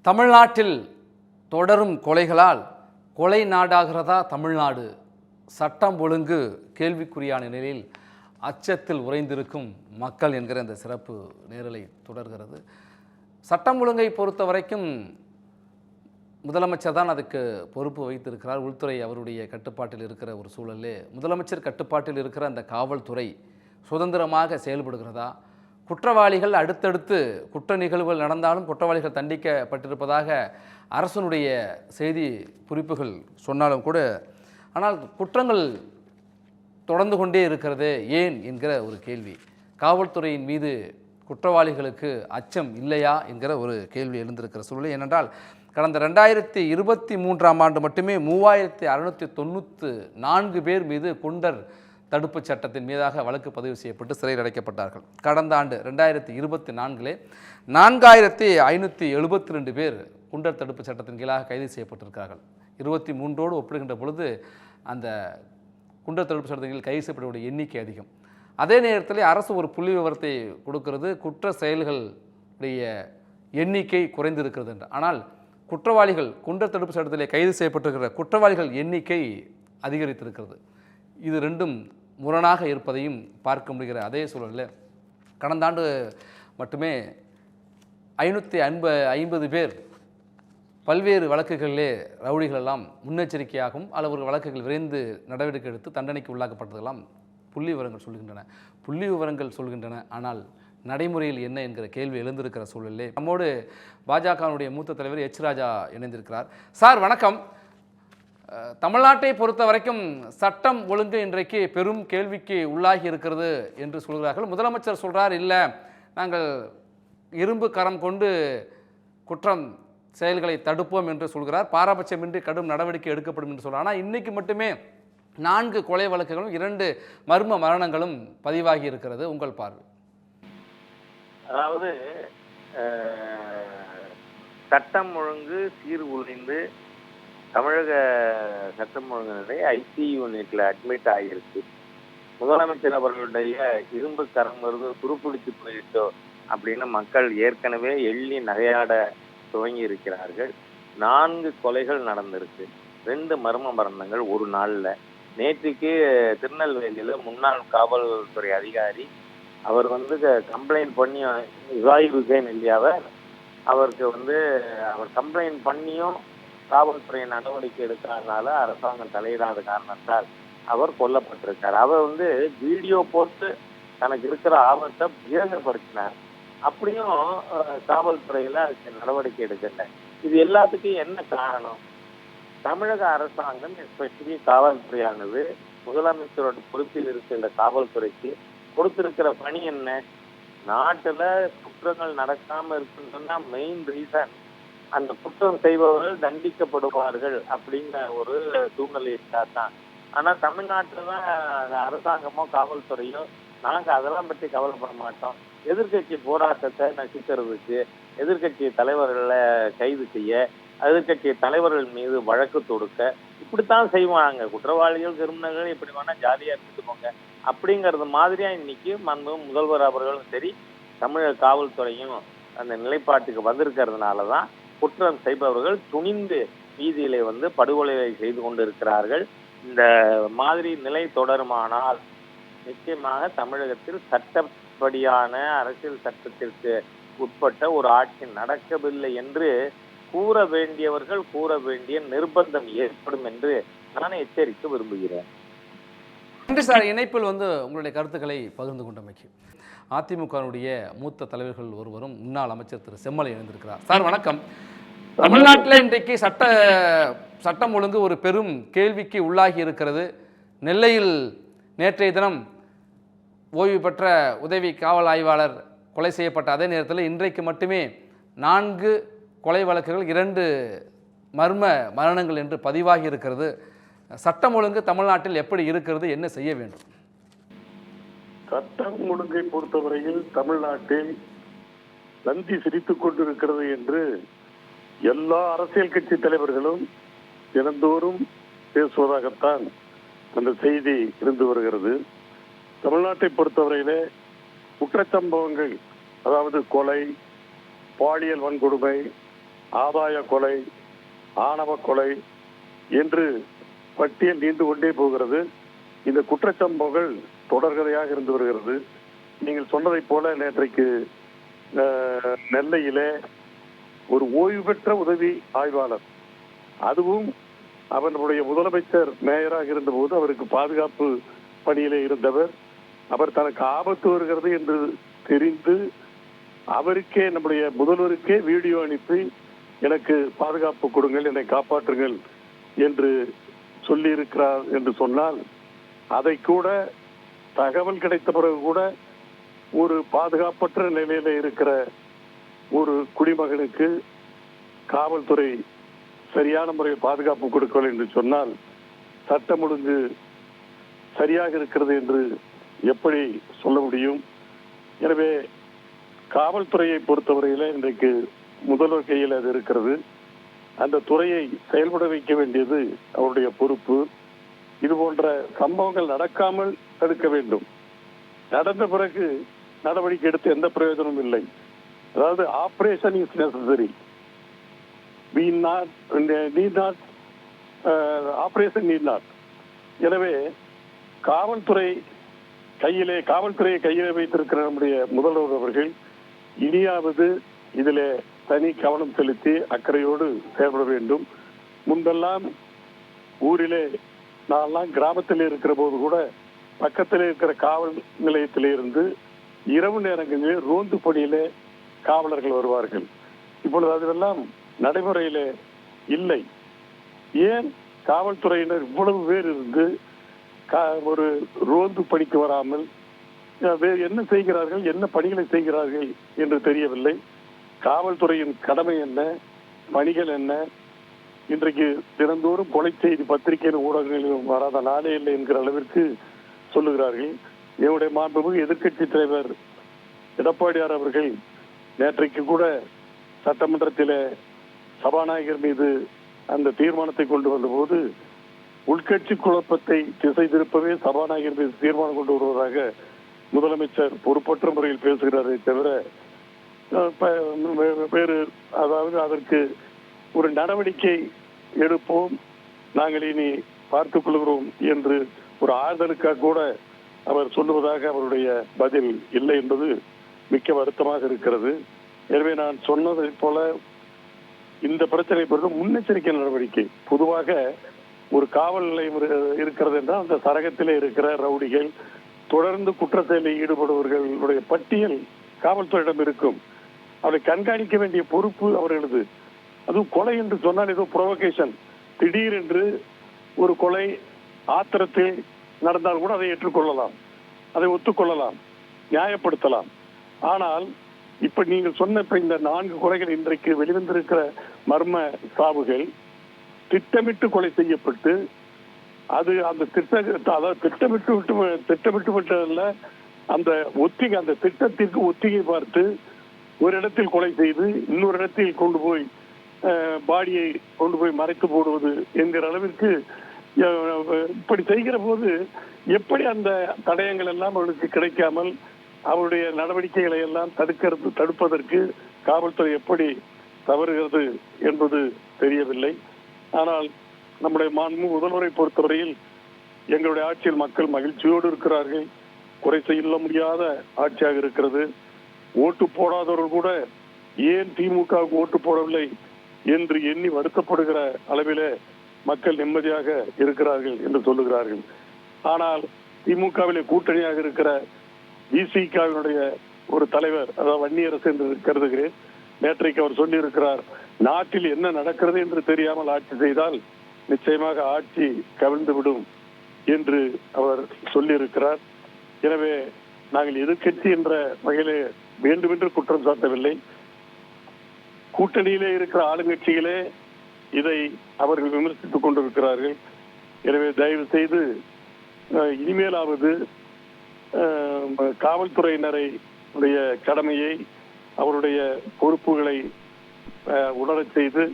தமிழ்நாட்டில் தொடரும் கொலைகளால் கொலை நாடாகிறதா தமிழ்நாடு? சட்டம் ஒழுங்கு கேள்விக்குறியான நிலையில் அச்சத்தில் உறைந்திருக்கும் மக்கள் என்கிற இந்த சிறப்பு நேரலை தொடர்கிறது. சட்டம் ஒழுங்கை பொறுத்த வரைக்கும் முதலமைச்சர் தான் அதுக்கு பொறுப்பு வைத்திருக்கிறார். உள்துறை அவருடைய கட்டுப்பாட்டில் இருக்கிற ஒரு சூழலே முதலமைச்சர் கட்டுப்பாட்டில் இருக்கிற அந்த காவல்துறை சுதந்திரமாக செயல்படுகிறதா? குற்றவாளிகள் அடுத்தடுத்து குற்ற நிகழ்வுகள் நடந்தாலும் குற்றவாளிகள் தண்டிக்கப்பட்டிருப்பதாக அரசனுடைய செய்தி குறிப்புகள் சொன்னாலும் கூட, ஆனால் குற்றங்கள் தொடர்ந்து கொண்டே இருக்கிறது ஏன் என்கிற ஒரு கேள்வி. காவல்துறையின் மீது குற்றவாளிகளுக்கு அச்சம் இல்லையா என்கிற ஒரு கேள்வி எழுந்திருக்கிற சூழ்நிலை. ஏனென்றால் கடந்த 2023ஆம் ஆண்டு மட்டுமே 3694 பேர் மீது குண்டர் தடுப்புச் சட்டத்தின் மீதாக வழக்கு பதிவு செய்யப்பட்டு சிறையில் அடைக்கப்பட்டார்கள். கடந்த ஆண்டு 2024 4572 பேர் குண்டர் தடுப்புச் சட்டத்தின் கீழாக கைது செய்யப்பட்டிருக்கிறார்கள். 23ஓடு ஒப்பிடுகின்ற பொழுது அந்த குண்டர் தடுப்பு சட்டத்தின் கீழ் கைது செய்யப்படக்கூடிய எண்ணிக்கை அதிகம். அதே நேரத்தில் அரசு ஒரு புள்ளி விவரத்தை கொடுக்கிறது, குற்ற செயல்களுடைய எண்ணிக்கை குறைந்திருக்கிறது என்று. ஆனால் குற்றவாளிகள் குண்டர் தடுப்பு சட்டத்திலே கைது செய்யப்பட்டிருக்கிற குற்றவாளிகள் எண்ணிக்கை அதிகரித்திருக்கிறது. இது ரெண்டும் முரணாக இருப்பதையும் பார்க்க முடிகிற அதே சூழலில் கடந்த ஆண்டு மட்டுமே 550 பேர் பல்வேறு வழக்குகளிலே ரவுடிகள் எல்லாம் முன்னெச்சரிக்கையாகவும் அல்லது வழக்குகள் விரைந்து நடவடிக்கை எடுத்து தண்டனைக்கு உள்ளாக்கப்பட்டதெல்லாம் புள்ளி விவரங்கள் சொல்கின்றன. புள்ளி விவரங்கள் சொல்கின்றன, ஆனால் நடைமுறையில் என்ன என்கிற கேள்வி எழுந்திருக்கிற சூழலிலே நம்மோடு பாஜகவினுடைய மூத்த தலைவர் எச் ராஜா இணைந்திருக்கிறார். சார் வணக்கம். தமிழ்நாட்டை பொறுத்த வரைக்கும் சட்டம் ஒழுங்கு இன்றைக்கு பெரும் கேள்விக்கு உள்ளாகி இருக்கிறது என்று சொல்கிறார்கள். முதலமைச்சர் சொல்கிறார், இல்லை நாங்கள் இரும்பு கரம் கொண்டு குற்றம் செயல்களை தடுப்போம் என்று சொல்கிறார். பாரபட்சமின்றி கடும் நடவடிக்கை எடுக்கப்படும் என்று சொல்கிறார். ஆனால் இன்றைக்கு மட்டுமே 4 கொலை வழக்குகளும் 2 மர்ம மரணங்களும் பதிவாகி இருக்கிறது. உங்கள் பார்வை? அதாவது சட்டம் ஒழுங்கு சீர்குலைந்து தமிழக சட்டம் ஒழுங்கு நிலை ஐசியூ யூனிட்ல அட்மிட் ஆகியிருக்கு. முதலமைச்சர் அவர்களுடைய இரும்பு கரம் வருது துருப்பிடிச்சு போயிட்டோ அப்படின்னு மக்கள் ஏற்கனவே எள்ளி நகையாட துவங்கி இருக்கிறார்கள். 4 கொலைகள் நடந்திருக்கு, 2 மர்ம மரணங்கள் ஒரு நாள்ல. நேற்றுக்கு திருநெல்வேலியில முன்னாள் காவல்துறை அதிகாரி அவர் கம்ப்ளைண்ட் பண்ணி இவாய் ஹுசேன் இல்லையாவை அவருக்கு அவர் கம்ப்ளைண்ட் பண்ணியும் காவல்துறை நடவடிக்கை எடுக்காதனால அரசாங்கம் தலையிடாத காரணத்தால் அவர் கொல்லப்பட்டிருக்கார். அவர் வீடியோ போட்டு தனக்கு இருக்கிற ஆபத்தை பிரயோகப்படுத்தினார். அப்படியும் காவல்துறையில அதுக்கு நடவடிக்கை எடுக்கல. இது எல்லாத்துக்கும் என்ன காரணம்? தமிழக அரசாங்கம் எஸ்பெஷலி காவல்துறையானது முதலமைச்சரோட பொறுப்பில் இருக்கின்ற காவல்துறைக்கு கொடுத்திருக்கிற பணி என்ன? நாட்டுல குற்றங்கள் நடக்காம இருக்குன்னா மெயின் ரீசன் அந்த குற்றம் செய்பவர்கள் தண்டிக்கப்படுவார்கள் அப்படிங்கிற ஒரு சூழ்நிலை இருந்தாதான். ஆனா தமிழ்நாட்டுலதான் அரசாங்கமோ காவல்துறையோ நாங்க அதெல்லாம் பற்றி கவலைப்பட மாட்டோம், எதிர்கட்சி போராட்டத்தை நசிக்கிறதுக்கு, எதிர்கட்சி தலைவர்களை கைது செய்ய, எதிர்கட்சி தலைவர்கள் மீது வழக்கு தொடுக்க இப்படித்தான் செய்வாங்க. குற்றவாளிகள் கிரிமினல்கள் இப்படி வேணா ஜாலியா இருந்துட்டு அப்படிங்கிறது மாதிரியா இன்னைக்கு முதல்வர் அவர்களும் சரி தமிழக காவல்துறையும் அந்த நிலைப்பாட்டுக்கு வந்திருக்கிறதுனாலதான் குற்றம் செய்பவர்கள் துணிந்து வீதியிலே படுகொலையை செய்து கொண்டிருக்கிறார்கள். இந்த மாதிரி நிலை தொடருமானால் நிச்சயமாக தமிழகத்தில் சட்டப்படியான அரசியல் சட்டத்திற்கு உட்பட்ட ஒரு ஆட்சி நடக்கவில்லை என்று கூற வேண்டியவர்கள் கூற வேண்டிய நிர்பந்தம் ஏற்படும் என்று நான் எச்சரிக்க விரும்புகிறேன். நன்றி சார். இணைப்பில் உங்களுடைய கருத்துக்களை பகிர்ந்து கொண்டமைக்கு அதிமுகவுடைய மூத்த தலைவர்கள் ஒருவரும் முன்னாள் அமைச்சர் திரு செம்மலை இணைந்திருக்கிறார். சார் வணக்கம். தமிழ்நாட்டில் இன்றைக்கு சட்டம் ஒழுங்கு ஒரு பெரும் கேள்விக்கு உள்ளாகி இருக்கிறது. நெல்லையில் நேற்றைய தினம் ஓய்வு பெற்ற உதவி காவல் ஆய்வாளர் கொலை செய்யப்பட்ட அதே நேரத்தில் இன்றைக்கு மட்டுமே 4 கொலை வழக்குகள் 2 மர்ம மரணங்கள் என்று பதிவாகி இருக்கிறது. சட்டம் ஒழுங்கு தமிழ்நாட்டில் எப்படி இருக்கிறது, என்ன செய்ய வேண்டும்? சட்டம் ஒழுங்கை பொறுத்தவரையில் தமிழ்நாட்டில் நந்தி சிரித்துக் கொண்டிருக்கிறது என்று எல்லா அரசியல் கட்சி தலைவர்களும் தினந்தோறும் பேசுவதாகத்தான் அந்த செய்தி இருந்து வருகிறது. தமிழ்நாட்டை பொறுத்தவரையிலே குற்றச்சம்பவங்கள், அதாவது கொலை, பாலியல் வன்கொடுமை, ஆதாய கொலை, ஆணவ கொலை என்று பட்டியல் நீண்டு கொண்டே போகிறது. இந்த குற்றச்சம்பவங்கள் தொடர்கதையாக இருந்து வருகிறது. நீங்கள் சொன்னதைப் போல நேற்றைக்கு நெல்லையிலே ஒரு ஓய்வு பெற்ற உதவி ஆய்வாளர், அதுவும் அவருடைய முதலமைச்சர் மேயராக இருந்தபோது அவருக்கு பாதுகாப்பு பணியிலே இருந்தவர், அவர் தனக்கு ஆபத்து வருகிறது என்று தெரிந்து அவருக்கே, நம்முடைய முதல்வருக்கே வீடியோ அனுப்பி எனக்கு பாதுகாப்பு கொடுங்கள், என்னை காப்பாற்றுங்கள் என்று சொல்லி இருக்கிறார் என்று சொன்னால், அதை கூட தகவல் கிடைத்த பிறகு கூட ஒரு பாதுகாப்பற்ற நிலையில இருக்கிற ஒரு குடிமகனுக்கு காவல்துறை சரியான முறையில் பாதுகாப்பு கொடுக்கவில்லை என்று சொன்னால் சட்டம் ஒழுங்கு சரியாக இருக்கிறது என்று எப்படி சொல்ல முடியும்? எனவே காவல்துறையை பொறுத்தவரையில இன்றைக்கு முதல்வர் கையில் அது இருக்கிறது. அந்த துறையை செயல்பட வைக்க வேண்டியது அவருடைய பொறுப்பு. இது போன்ற சம்பவங்கள் நடக்காமல் தடுக்க வேண்டும். நடந்த பிறகு நடவடிக்கை எடுத்து எந்த பிரயோஜனமும் இல்லை. அதாவது operation is necessary, operation need not. எனவே காவல்துறையை கையிலே வைத்திருக்கிற நம்முடைய முதல்வர் அவர்கள் இனியாவது இதிலே தனி கவனம் செலுத்தி அக்கறையோடு செயல்பட வேண்டும். முன்பெல்லாம் ஊரிலே நான்லாம் கிராமத்தில் இருக்கிற போது கூட பக்கத்தில் இருக்கிற காவல் நிலையத்திலே இருந்து இரவு நேரங்களில் ரோந்து பணியிலே காவலர்கள் வருவார்கள். இப்பொழுது அதெல்லாம் நடைமுறையிலே இல்லை. ஏன் காவல்துறையினர் இவ்வளவு பேர் இருந்து ஒரு ரோந்து பணிக்கு வராமல் வேறு என்ன செய்கிறார்கள், என்ன பணிகளை செய்கிறார்கள் என்று தெரியவில்லை. காவல்துறையின் கடமை என்ன, பணிகள் என்ன? இன்றைக்கு தினந்தோறும் கொலை செய்தி பத்திரிகையில் ஊடகங்களிலும் வராத நாளே இல்லை என்கிற அளவிற்கு சொல்லுகிறார்கள். என்னுடைய மாண்புமிகு எதிர்க்கட்சி தலைவர் எடப்பாடியார் அவர்கள் நேற்றைக்கு கூட சட்டமன்றத்தில் சபாநாயகர் மீது அந்த தீர்மானத்தை கொண்டு வந்தபோது உள்கட்சி குழப்பத்தை திசை திருப்பவே சபாநாயகர் மீது தீர்மானம் கொண்டு வருவதாக முதலமைச்சர் பொறுப்பற்ற முறையில் பேசுகிறாரே தவிர வேறு, அதாவது அதற்கு ஒரு நடவடிக்கை எடுப்போம், நாங்கள் இனி பார்த்துக் கொள்கிறோம் என்று ஒரு ஆறுதலுக்காக கூட அவர் சொல்லுவதாக அவருடைய பதில் இல்லை என்பது மிக்க வருத்தமாக இருக்கிறது. எனவே நான் சொன்னதை போல இந்த பிரச்சனை பொறுத்து முன்னெச்சரிக்கை நடவடிக்கை, பொதுவாக ஒரு காவல் நிலையம் இருக்கிறது என்றால் அந்த சரகத்திலே இருக்கிற ரவுடிகள், தொடர்ந்து குற்ற செயலில் ஈடுபடுபவர்களுடைய பட்டியல் காவல்துறையிடம் இருக்கும். அவரை கண்காணிக்க வேண்டிய பொறுப்பு அவர்களது. அதுவும் கொலை என்று சொன்னால் ஏதோ புரோவோகேஷன், திடீரென்று ஒரு கொலை ஆத்திரத்தில் நடந்தால் கூட அதை ஏற்றுக்கொள்ளலாம், அதை ஒத்துக்கொள்ளலாம், நியாயப்படுத்தலாம். ஆனால் இப்ப நீங்கள் சொன்ன இந்த 4 கொலைகள், இன்றைக்கு வெளிவந்திருக்கிற மர்ம சாவுகள் திட்டமிட்டு கொலை செய்யப்பட்டு, அது அந்த திட்டமிட்டு அந்த திட்டத்திற்கு ஒத்திகை பார்த்து ஒரு இடத்தில் கொலை செய்து இன்னொரு இடத்தில் கொண்டு போய் பாடியை கொண்டு போய் மறைத்து போடுவது என்கிற அளவிற்கு இப்படி செய்கிற போது எப்படி அந்த தடயங்கள் எல்லாம் அவர்களுக்கு கிடைக்காமல் அவருடைய நடவடிக்கைகளை எல்லாம் தடுப்பதற்கு காவல்துறை எப்படி தவறுகிறது என்பது தெரியவில்லை. ஆனால் நம்முடைய முதல்வரை பொறுத்தவரையில் எங்களுடைய ஆட்சியில் மக்கள் மகிழ்ச்சியோடு இருக்கிறார்கள். குறை செய்ய முடியாத ஆட்சியாக இருக்கிறது. ஓட்டு போடாதவர்கள் கூட ஏன் திமுகவுக்கு ஓட்டு போடவில்லை என்று எண்ணி வருத்தப்படுகிற அளவிலே மக்கள் நிம்மதியாக இருக்கிறார்கள் என்று சொல்லுகிறார்கள். ஆனால் திமுகவிலே கூட்டணியாக இருக்கிற விசிகாவினுடைய ஒரு தலைவர், அதாவது வன்னியரசு என்று கருதுகிறேன், நேற்றைக்கு அவர் சொல்லியிருக்கிறார், நாட்டில் என்ன நடக்கிறது என்று தெரியாமல் ஆட்சி செய்தால் நிச்சயமாக ஆட்சி கவிழ்ந்துவிடும் என்று அவர் சொல்லியிருக்கிறார். எனவே நாங்கள் எதிர்க்கட்சி என்ற வகையிலே வேண்டுமென்று குற்றம் சாட்டவில்லை. கூட்டணியிலே இருக்கிற ஆளுங்கட்சிகளே இதை அவர்கள் விமர்சித்துக் கொண்டிருக்கிறார்கள். எனவே தயவு செய்து இனிமேலாவது காவல்துறையினரை கடமையை, அவருடைய பொறுப்புகளை உணரச் செய்து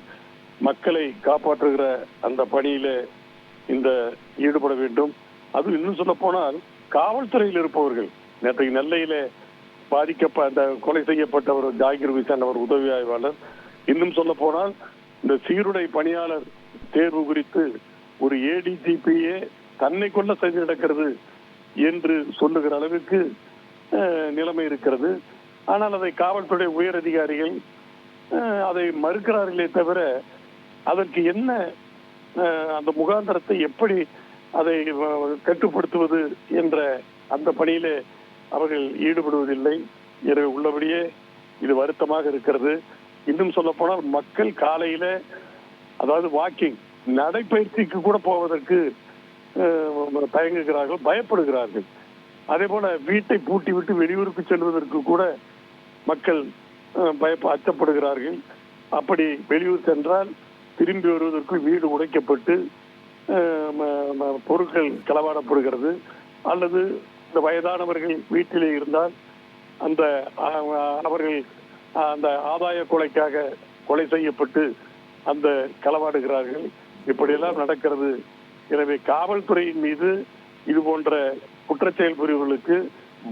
மக்களை காப்பாற்றுகிற அந்த பணியில இந்த ஈடுபட வேண்டும். அது இன்னும் சொல்ல போனால் காவல்துறையில் இருப்பவர்கள், நேற்றைக்கு நெல்லையில அந்த கொலை செய்யப்பட்ட ஒரு ஜாகிர் விசான் அவர் உதவி ஆய்வாளர், இன்னும் சொல்ல போனால் இந்த சீருடை பணியாளர் தேர்வு குறித்து ஒரு ஏடிஜிபியே தன்னை கொள்ள செய்து நடக்கிறது என்று சொல்லுகிற அளவிற்கு நிலைமை இருக்கிறது. ஆனால் அதை காவல்துறை உயர் அதிகாரிகள் அதை மறுக்கிறார்களே தவிர அதற்கு என்ன அந்த முகாந்திரத்தை எப்படி அதை கட்டுப்படுத்துவது என்ற அந்த பணியிலே அவர்கள் ஈடுபடுவதில்லை. எனவே உள்ளபடியே இது வருத்தமாக இருக்கிறது. இன்னும் சொல்ல போனால் மக்கள் காலையில அதாவது வாக்கிங் நடைப்பயிற்சிக்கு கூட போவதற்கு தயங்குகிறார்கள், பயப்படுகிறார்கள். அதே போல வீட்டை பூட்டி விட்டு வெளியூருக்கு செல்வதற்கு கூட மக்கள் அச்சப்படுகிறார்கள். அப்படி வெளியூர் சென்றால் திரும்பி வருவதற்கு வீடு உடைக்கப்பட்டு பொருட்கள் களவாடப்படுகிறது. அல்லது இந்த வயதானவர்கள் வீட்டிலே இருந்தால் அந்த அவர்கள் அந்த ஆதாய கொலைக்காக கொலை செய்யப்பட்டு அந்த களவாடுகிறார்கள். இப்படியெல்லாம் நடக்கிறது. எனவே காவல்துறையின் மீது இது போன்ற குற்றச்செயல் புரிவுகளுக்கு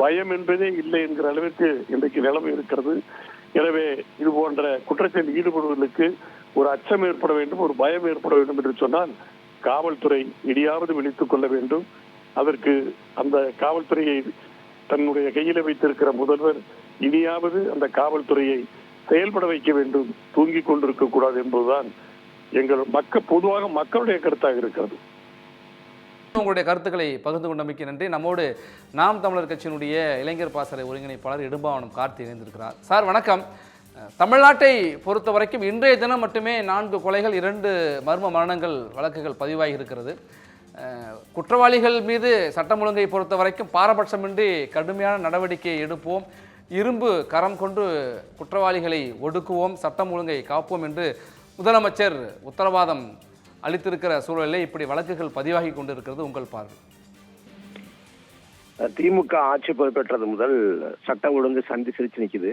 பயம் என்பதே இல்லை என்கிற அளவிற்கு இன்றைக்கு நிலைமை இருக்கிறது. எனவே இது போன்ற குற்றச்செயல் ஈடுபடுவதற்கு ஒரு அச்சம் ஏற்பட வேண்டும், ஒரு பயம் ஏற்பட வேண்டும் என்று சொன்னால் காவல்துறை இடியாவது விழித்துக் கொள்ள வேண்டும். அதற்கு அந்த காவல்துறையை தன்னுடைய கையில வைத்திருக்கிற முதல்வர் இனியாவது அந்த காவல்துறையை செயல்பட வைக்க வேண்டும், தூங்கிக் கொண்டிருக்க கூடாது என்பதுதான் பொதுவாக மக்களுடைய கருத்தாக இருக்கிறது. உங்களுடைய கருத்துக்களை பகிர்ந்து கொண்டமைக்கு நன்றி. நம்மோடு நாம் தமிழர் கட்சியினுடைய இளைஞர் பாசறை ஒருங்கிணைப்பாளர் இடும்பாவனம் கார்த்தி இணைந்திருக்கிறார். சார் வணக்கம். தமிழ்நாட்டை பொறுத்த வரைக்கும் இன்றைய தினம் மட்டுமே 4 கொலைகள், 2 மர்ம மரணங்கள் வழக்குகள் பதிவாகி இருக்கிறது. குற்றவாளிகள் மீது சட்டம் ஒழுங்கை பொறுத்த வரைக்கும் பாரபட்சமின்றி கடுமையான நடவடிக்கை எடுப்போம், இரும்பு கரம் கொண்டு குற்றவாளிகளை ஒடுக்குவோம், சட்டம் ஒழுங்கை காப்போம் என்று முதலமைச்சர் உத்தரவாதம் அளித்திருக்கிற சூழலில் இப்படி வழக்குகள் பதிவாகி கொண்டிருக்கிறது. உங்கள் பார்வை? திமுக ஆட்சி பொறுப்பேற்றது முதல் சட்டம் ஒழுங்கு சந்தி சிரிச்சு நிற்குது.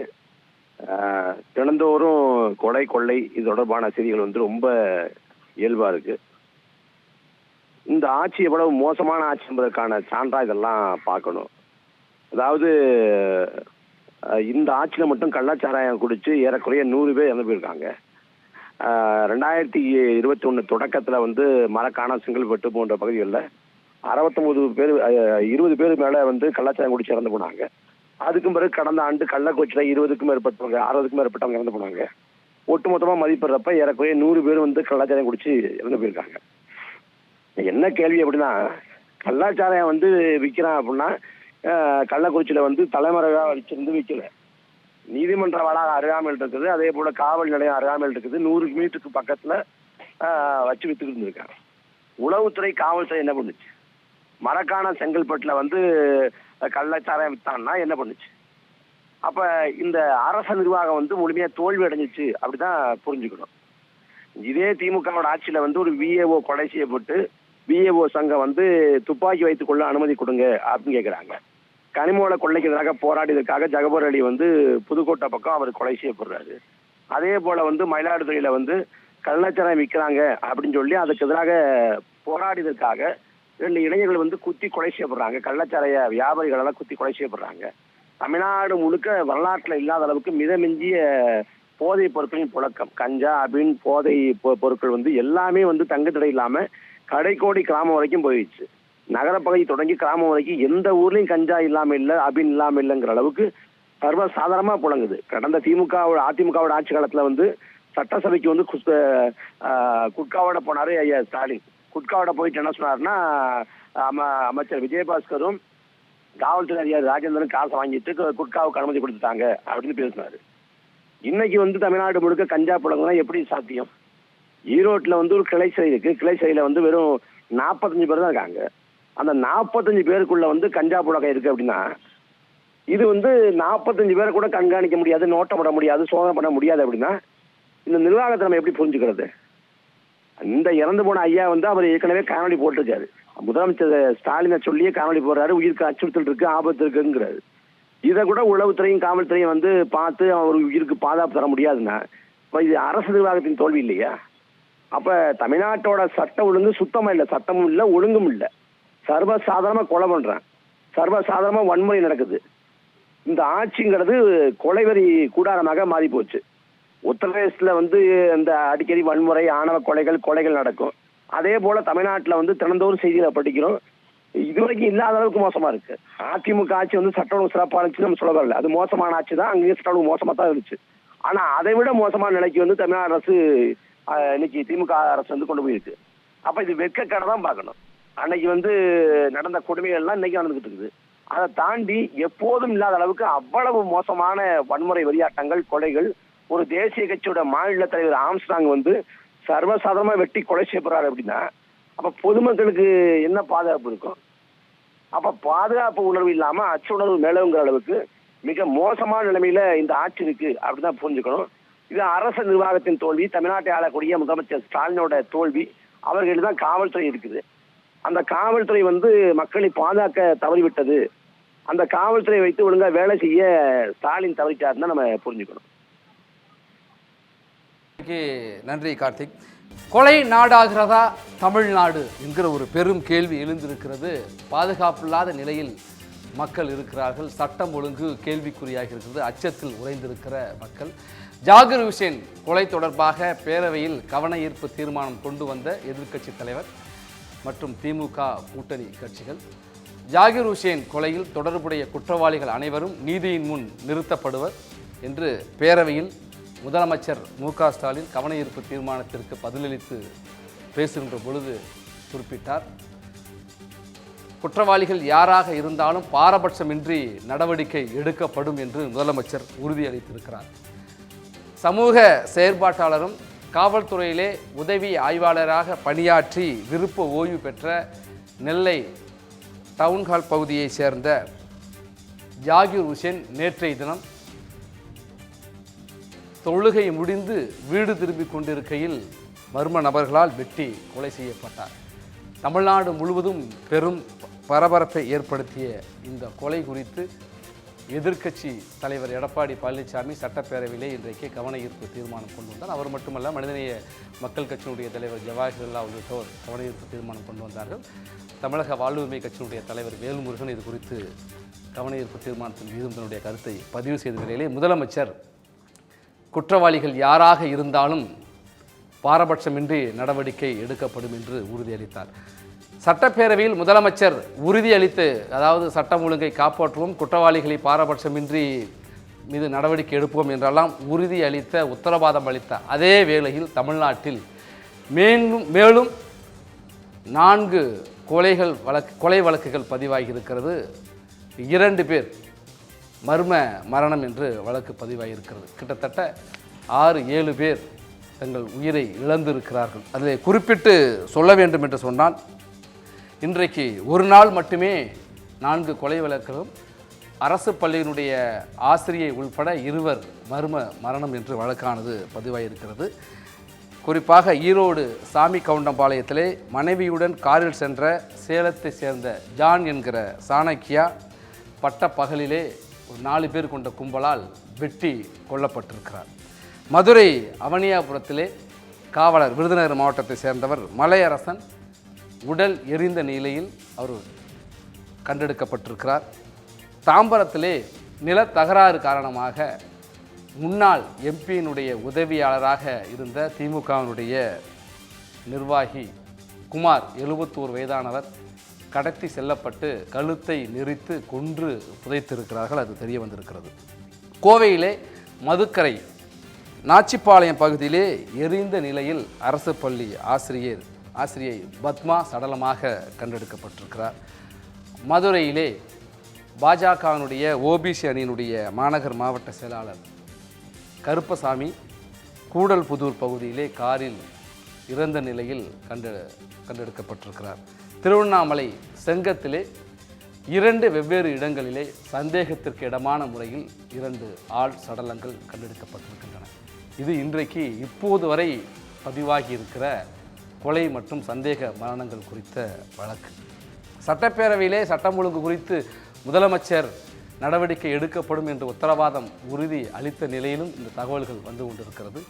தினந்தோறும் கொலை கொள்ளை இது தொடர்பான செய்திகள் ரொம்ப இயல்பா இருக்கு. இந்த ஆட்சி எவ்வளவு மோசமான ஆட்சி என்பதற்கான சான்றா இதெல்லாம் பார்க்கணும். அதாவது இந்த ஆட்சியில மட்டும் கள்ளச்சாராயம் குடிச்சு ஏறக்குறைய 100 பேர் இறந்து போயிருக்காங்க. 2021 தொடக்கத்துல மரக்காணம், செங்கல்பட்டு போன்ற பகுதிகளில் 69 பேர் 20 பேர் மேல கள்ளச்சாரம் குடிச்சு இறந்து போனாங்க. அதுக்கும் பிறகு கடந்த ஆண்டு கள்ளக்குறிச்சியில 20க்கும் மேற்பட்டவங்க 60க்கும் மேற்பட்டவங்க இறந்து போனாங்க. ஒட்டுமொத்தமா மதிப்பிடுறப்ப ஏறக்குறைய 100 பேர் கள்ளச்சாரம் குடிச்சு இறந்து போயிருக்காங்க. என்ன கேள்வி அப்படின்னா, கள்ளச்சாரம் விற்கிறான் அப்படின்னா கள்ளக்குறிச்சியில தலைமறைவா வச்சிருந்து விற்கல, நீதிமன்ற வளாக அருகாமையில் இருக்குது, அதே போல காவல் நிலையம் அருகாமையில் இருக்குது, 100 மீட்டருக்கு பக்கத்துல வச்சு வித்துக்கிட்டு இருந்திருக்காங்க. உளவுத்துறை காவல்துறை என்ன பண்ணுச்சு? மரக்காணம் செங்கல்பட்டுல கள்ளச்சாராயம் வித்தான்னா என்ன பண்ணுச்சு? அப்ப இந்த அரச நிர்வாகம் முழுமையா தோல்வி அடைஞ்சிச்சு அப்படிதான் புரிஞ்சுக்கணும். இதே திமுகவோட ஆட்சியில ஒரு விஏஓ கொலை செய்யப்பட்டு விஏஓ சங்கம் துப்பாக்கி வைத்துக் கொள்ள அனுமதி கொடுங்க அப்படின்னு கேட்கிறாங்க. கனிமவள கொள்ளைக்கு எதிராக போராடியதற்காக ஜகபர் அலி புதுக்கோட்டை பக்கம் அவர் கொலை செய்யப்படுறாரு. அதே போல மயிலாடுதுறையில கள்ளச்சாராயம் விற்கிறாங்க அப்படின்னு சொல்லி அதுக்கு எதிராக போராடியதற்காக 2 இளைஞர்கள் குத்தி கொலை செய்யப்படுறாங்க. கள்ளச்சாராய வியாபாரிகளெல்லாம் குத்தி கொலை செய்யப்படுறாங்க. தமிழ்நாடு முழுக்க வரலாற்றுல இல்லாத அளவுக்கு மிதமிஞ்சிய போதை பொருட்களின் புழக்கம், கஞ்சா அபின் போதை பொருட்கள் எல்லாமே தங்குதடை இல்லாம கடைக்கோடி கிராமம் வரைக்கும் போயிடுச்சு. நகரப்பகுதி தொடங்கி கிராமம் வரைக்கும் எந்த ஊர்லயும் கஞ்சா இல்லாம இல்லை, அபின் இல்லாம இல்லைங்கிற அளவுக்கு சர்வசாதாரணமா புழங்குது. கடந்த அதிமுகவோட ஆட்சி காலத்துல சட்டசபைக்கு குட்காவோட போனாரு ஐயா ஸ்டாலின். குட்காவோட போயிட்டு என்ன சொன்னாருன்னா, அமைச்சர் விஜயபாஸ்கரும் காவல்துறை அதிகாரி ராஜேந்திரன் காசை வாங்கிட்டு குட்காவுக்கு அனுமதி கொடுத்துட்டாங்க அப்படின்னு பேசினாரு. இன்னைக்கு தமிழ்நாடு முழுக்க கஞ்சா புழங்குனா எப்படி சாத்தியம்? ஈரோட்டுல ஒரு கிளை சிறை இருக்கு. கிளை சிறையில வெறும் 45 பேர் தான் இருக்காங்க. அந்த 45 பேருக்குள்ள கஞ்சா புழக்கம் இருக்கு அப்படின்னா இது 45 பேரை கூட கண்காணிக்க முடியாது, நோட்டப்பட முடியாது, சோதனை பண்ண முடியாது அப்படின்னா இந்த நிர்வாகத்தை நம்ம எப்படி புரிஞ்சுக்கிறது? இந்த இறந்து போன ஐயா அவர் ஏற்கனவே காணொலி போட்டிருக்காரு. முதலமைச்சர் ஸ்டாலினை சொல்லியே காணொலி போடுறாரு, உயிருக்கு அச்சுறுத்தல் இருக்கு, ஆபத்து இருக்குங்கிறாரு. இதை கூட உளவுத்துறையும் காவல்துறையும் பார்த்து அவர் உயிருக்கு பாதுகாப்பு தர முடியாதுன்னா இது அரசு நிர்வாகத்தின் தோல்வி இல்லையா? அப்ப தமிழ்நாட்டோட சட்டம் ஒழுங்கு சுத்தமா இல்லை, சட்டமும் இல்லை, ஒழுங்கும் இல்லை. சர்வசாதாரணமா கொலை பண்றான், சர்வசாதாரணமா வன்முறை நடக்குது. இந்த ஆட்சிங்கிறது கொலைவெறி கூடாரமாக மாறி போச்சு. உத்தரப்பிரதேசத்துல வந்து இந்த அடிக்கடி வன்முறை, ஆணவ கொலைகள் நடக்கும். அதே போல தமிழ்நாட்டுல வந்து தினந்தோறும் செய்திகளை படிக்கிறோம். இதுவரைக்கும் இல்லாத அளவுக்கு மோசமா இருக்கு. அதிமுக ஆட்சி வந்து சட்ட ஒழுங்கு சிறப்பாக இருந்துச்சு நம்ம சொல்ல வரல. அது மோசமான ஆட்சி தான், அங்கேயும் சட்ட ஒழுங்கு மோசமா தான் இருந்துச்சு. ஆனா அதை விட மோசமான நிலைக்கு வந்து தமிழ்நாடு அரசு இன்னைக்கு திமுக அரசு வந்து கொண்டு போயிருக்கு. அப்ப இது வெட்கக்கேட தான் பார்க்கணும். அன்னைக்கு வந்து நடந்த கொடுமைகள்லாம் இன்னைக்கு நடந்துகிட்டு இருக்குது. அதை தாண்டி எப்போதும் இல்லாத அளவுக்கு அவ்வளவு மோசமான வன்முறை வெறியாட்டங்கள், கொலைகள். ஒரு தேசிய கட்சியோட மாநில தலைவர் ஆம்ஸ்ட்ராங் வந்து சர்வசாதாரணமா வெட்டி கொலை செய்யப்படுறாரு அப்படின்னா அப்ப பொதுமக்களுக்கு என்ன பாதுகாப்பு இருக்கும்? அப்ப பாதுகாப்பு உணர்வு இல்லாம அச்ச உணர்வு மேலங்கிற அளவுக்கு மிக மோசமான நிலைமையில இந்த ஆட்சி இருக்கு அப்படிதான் புரிஞ்சுக்கணும். இது அரசு நிர்வாகத்தின் தோல்வி, தமிழ்நாட்டை ஆளக்கூடிய முதலமைச்சர் ஸ்டாலினோட தோல்வி. அவர்களிடம் தான் காவல்துறை இருக்குது. அந்த காவல்துறை வந்து மக்களை பாதுகாக்க தவறிவிட்டது. அந்த காவல்துறை வைத்து ஒழுங்கா வேலை செய்ய ஸ்டாலின் தவறிட்டாருன்னு நம்ம புரிஞ்சுக்கணும். நன்றி கார்த்திக். கொலை நாடாகிறதா தமிழ்நாடு என்கிற ஒரு பெரும் கேள்வி எழுந்திருக்கிறது. பாதுகாப்பில்லாத நிலையில் மக்கள் இருக்கிறார்கள். சட்டம் ஒழுங்கு கேள்விக்குறியாக இருக்கிறது. அச்சத்தில் உறைந்திருக்கிற மக்கள். ஜாகிர் ஹுசேன் கொலை தொடர்பாக பேரவையில் கவன ஈர்ப்பு தீர்மானம் கொண்டு வந்த எதிர்க்கட்சி தலைவர் மற்றும் திமுக கூட்டணி கட்சிகள், ஜாகிர் ஹுசேன் கொலையில் தொடர்புடைய குற்றவாளிகள் அனைவரும் நீதியின் முன் நிறுத்தப்படுவர் என்று பேரவையில் முதலமைச்சர் மு.க. ஸ்டாலின் கவன ஈர்ப்பு தீர்மானத்திற்கு பதிலளித்து பேசுகின்ற பொழுது குறிப்பிட்டார். குற்றவாளிகள் யாராக இருந்தாலும் பாரபட்சமின்றி நடவடிக்கை எடுக்கப்படும் என்று முதலமைச்சர் உறுதியளித்திருக்கிறார். சமூக செயற்பாட்டாளரும் காவல்துறையிலே உதவி ஆய்வாளராக பணியாற்றி விருப்ப ஓய்வு பெற்ற நெல்லை டவுன்ஹால் பகுதியைச் சேர்ந்த ஜாகிர் ஹுசேன் நேற்றைய தினம் தொழுகை முடிந்து வீடு திரும்பிக் கொண்டிருக்கையில் மர்ம நபர்களால் வெட்டி கொலை செய்யப்பட்டார். தமிழ்நாடு முழுவதும் பெரும் பரபரப்பை ஏற்படுத்திய இந்த கொலை குறித்து எதிர்க்கட்சி தலைவர் எடப்பாடி பழனிசாமி சட்டப்பேரவையிலே இன்றைக்கு கவன ஈர்ப்பு தீர்மானம் கொண்டு வந்தார். அவர் மட்டுமல்ல, மனிதநேய மக்கள் கட்சியினுடைய தலைவர் ஜவாஹிருல்லா உள்ளிட்டோர் கவன ஈர்ப்பு தீர்மானம் கொண்டு வந்தார்கள். தமிழக வாழ்வுரிமை கட்சியினுடைய தலைவர் வேல்முருகன் இது குறித்து கவன ஈர்ப்பு தீர்மானத்தின் மீதும் தன்னுடைய கருத்தை பதிவு செய்த நிலையிலே முதலமைச்சர் குற்றவாளிகள் யாராக இருந்தாலும் பாரபட்சமின்றி நடவடிக்கை எடுக்கப்படும் என்று உறுதியளித்தார். சட்டப்பேரவையில் முதலமைச்சர் உறுதியளித்து, அதாவது சட்டம் ஒழுங்கை காப்பாற்றுவோம், குற்றவாளிகளை பாரபட்சமின்றி மீது நடவடிக்கை எடுப்போம் என்றெல்லாம் உறுதியளித்த, உத்தரவாதம் அளித்த அதே வேளையில் தமிழ்நாட்டில் மேலும் 4 கொலை வழக்குகள் பதிவாகி இருக்கிறது. 2 பேர் மர்ம மரணம் என்று வழக்கு பதிவாகியிருக்கிறது. கிட்டத்தட்ட 6-7 பேர் தங்கள் உயிரை இழந்திருக்கிறார்கள். அதில் குறிப்பிட்டு சொல்ல வேண்டும் என்று சொன்னால், இன்றைக்கு ஒரு நாள் மட்டுமே 4 கொலை வழக்குகளும் அரசு பள்ளியினுடைய ஆசிரியை உள்பட 2 மர்ம மரணம் என்று வழக்கானது பதிவாகியிருக்கிறது. குறிப்பாக ஈரோடு சாமி கவுண்டம்பாளையத்திலே மனைவியுடன் காரில் சென்ற சேலத்தை சேர்ந்த ஜான் என்கிற சாணக்கியா பட்ட பகலிலே ஒரு 4 பேர் கொண்ட கும்பலால் வெட்டி கொல்லப்பட்டிருக்கிறார். மதுரை அவனியாபுரத்திலே காவலர், விருதுநகர் மாவட்டத்தை சேர்ந்தவர் மலையரசன் உடல் எரிந்த நிலையில் அவர் கண்டெடுக்கப்பட்டிருக்கிறார். தாம்பரத்திலே நில தகராறு காரணமாக முன்னாள் எம்பியினுடைய உதவியாளராக இருந்த திமுகவினுடைய நிர்வாகி குமார் 71 வயதானவர் கடத்தி செல்லப்பட்டு கழுத்தை நெரித்து கொன்று புதைத்திருக்கிறார்கள். அது தெரிய வந்திருக்கிறது. கோவையிலே மதுக்கரை நாச்சிப்பாளையம் பகுதியிலே எரிந்த நிலையில் அரசு பள்ளி ஆசிரியை பத்மா சடலமாக கண்டெடுக்கப்பட்டிருக்கிறார். மதுரையிலே பாஜகவினுடைய ஓபிசி அணியினுடைய மாநகர் மாவட்ட செயலாளர் கருப்பசாமி கூடல்புதூர் பகுதியிலே காரில் இறந்த நிலையில் கண்டெடுக்கப்பட்டிருக்கிறார். திருவண்ணாமலை செங்கத்திலே 2 வெவ்வேறு இடங்களிலே சந்தேகத்திற்கு இடமான முறையில் 2 ஆள் சடலங்கள் கண்டெடுக்கப்பட்டிருக்கின்றன. இது இன்றைக்கு இப்போது வரை பதிவாகி இருக்கிற கொலை மற்றும் சந்தேக மரணங்கள் குறித்த வழக்கு. சட்டப்பேரவையிலே சட்டம் ஒழுங்கு குறித்து முதலமைச்சர் நடவடிக்கை எடுக்கப்படும் என்ற உத்தரவாதம் உறுதி அளித்த நிலையிலும் இந்த தகவல்கள் வந்து கொண்டிருக்கிறது.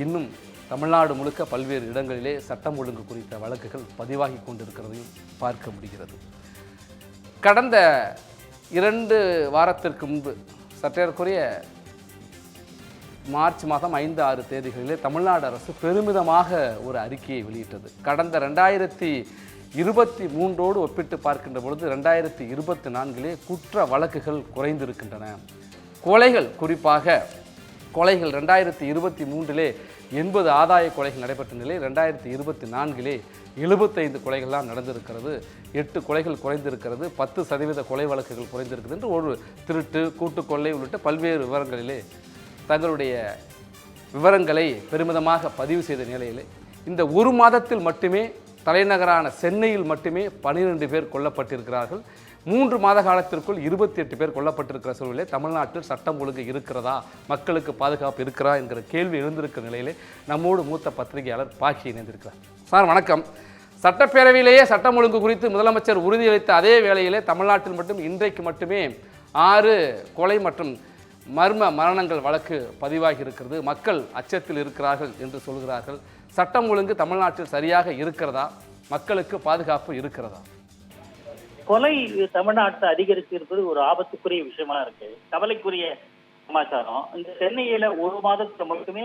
இன்னும் தமிழ்நாடு முழுக்க பல்வேறு இடங்களிலே சட்டம் ஒழுங்கு குறித்த வழக்குகள் பதிவாகி கொண்டிருக்கிறதையும் பார்க்க முடிகிறது. கடந்த 2 வாரத்திற்கு முன்பு சற்றேறக்குறைய மார்ச் மாதம் 5, 6 தேதிகளிலே தமிழ்நாடு அரசு பெருமிதமாக ஒரு அறிக்கையை வெளியிட்டது. கடந்த 2023 ஒப்பிட்டு பார்க்கின்ற பொழுது 2024 குற்ற வழக்குகள் குறைந்திருக்கின்றன. கொலைகள், குறிப்பாக கொலைகள் 2023 80 ஆதாய கொலைகள் நடைபெற்ற நிலை 2024 75 கொலைகள்லாம் நடந்திருக்கிறது. 8 கொலைகள் குறைந்திருக்கிறது. 10% கொலை வழக்குகள் குறைந்திருக்கிறது என்று ஒரு திருட்டு, கூட்டுக்கொள்ளை உள்ளிட்ட பல்வேறு விவரங்களிலே தங்களுடைய விவரங்களை பெருமிதமாக பதிவு செய்த நிலையிலே இந்த ஒரு மாதத்தில் மட்டுமே தலைநகரான சென்னையில் மட்டுமே 12 பேர் கொல்லப்பட்டிருக்கிறார்கள். 3 மாத காலத்திற்குள் 28 பேர் கொல்லப்பட்டிருக்கிற சூழலிலே தமிழ்நாட்டில் சட்டம் ஒழுங்கு இருக்கிறதா, மக்களுக்கு பாதுகாப்பு இருக்கிறா என்கிற கேள்வி எழுந்திருக்கிற நிலையிலே நம்மோடு மூத்த பத்திரிகையாளர் பாக்கி இணைந்திருக்கிறார். சார் வணக்கம். சட்டப்பேரவையிலேயே சட்டம் ஒழுங்கு குறித்து முதலமைச்சர் உறுதியளித்த அதே வேளையிலே தமிழ்நாட்டில் மட்டும் இன்றைக்கு மட்டுமே 6 கொலை மற்றும் மரணங்கள் வழக்கு பதிவாகி இருக்கிறது. மக்கள் அச்சத்தில் இருக்கிறார்கள் என்று சொல்கிறார்கள். சட்டம் ஒழுங்கு தமிழ்நாட்டில் சரியாக இருக்கிறதா? மக்களுக்கு பாதுகாப்பு இருக்கிறதா? கொலை தமிழ்நாட்டில் அதிகரித்து இருப்பது ஒரு ஆபத்துக்குரிய விஷயமா இருக்கு. கவலைக்குரிய சமாச்சாரம். இந்த சென்னையில ஒரு மாதத்துல மட்டுமே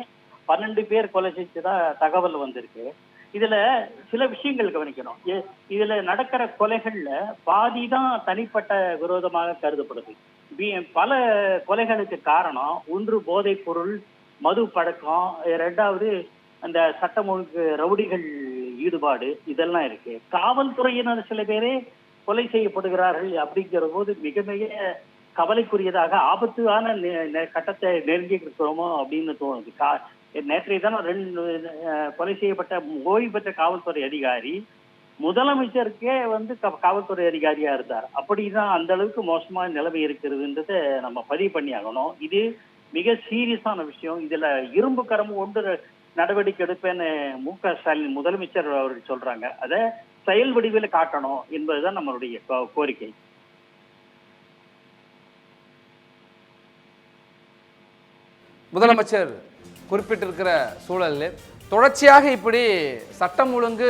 12 பேர் கொலை செஞ்சதா தகவல் வந்திருக்கு. இதுல சில விஷயங்கள் கவனிக்கணும். இதுல நடக்கிற கொலைகள்ல பாதி தான் தனிப்பட்ட விரோதமாக கருதப்படுது. பல கொலைகளுக்கு காரணம் ஒன்று போதைப் பொருள், மது பழக்கம், 2வது அந்த சட்டம் ஒழுங்கு ரவுடிகள் ஈடுபாடு, இதெல்லாம் இருக்கு. காவல்துறையினர் சில பேரே கொலை செய்யப்படுகிறார்கள் அப்படிங்கிற போது மிக மிக கவலைக்குரியதாக ஆபத்தான கட்டத்தை நெருங்கி இருக்கிறோமோ அப்படின்னு தோணுது. நேற்றைய தினம் 2 கொலை செய்யப்பட்ட ஓய்வு பெற்ற காவல்துறை அதிகாரி முதலமைச்சருக்கே காவல்துறை அதிகாரியா இருந்தார். அப்படிதான் அந்த அளவுக்கு மோசமான நிலைமை இருக்கிறதுன்றதை நம்ம பதிவு பண்ணி ஆகணும். இது மிக சீரியஸான விஷயம். இதுல இரும்பு கரம் கொண்டு நடவடிக்கை எடுப்பேன்னு மு.க. ஸ்டாலின் முதலமைச்சர் அவர்கள் சொல்றாங்க. அதை செயல் வடிவில் காட்டணும் என்பதுதான் நம்மளுடைய கோரிக்கை. முதலமைச்சர் குறிப்பிட்டிருக்கிற சூழலில் தொடர்ச்சியாக இப்படி சட்டம் ஒழுங்கு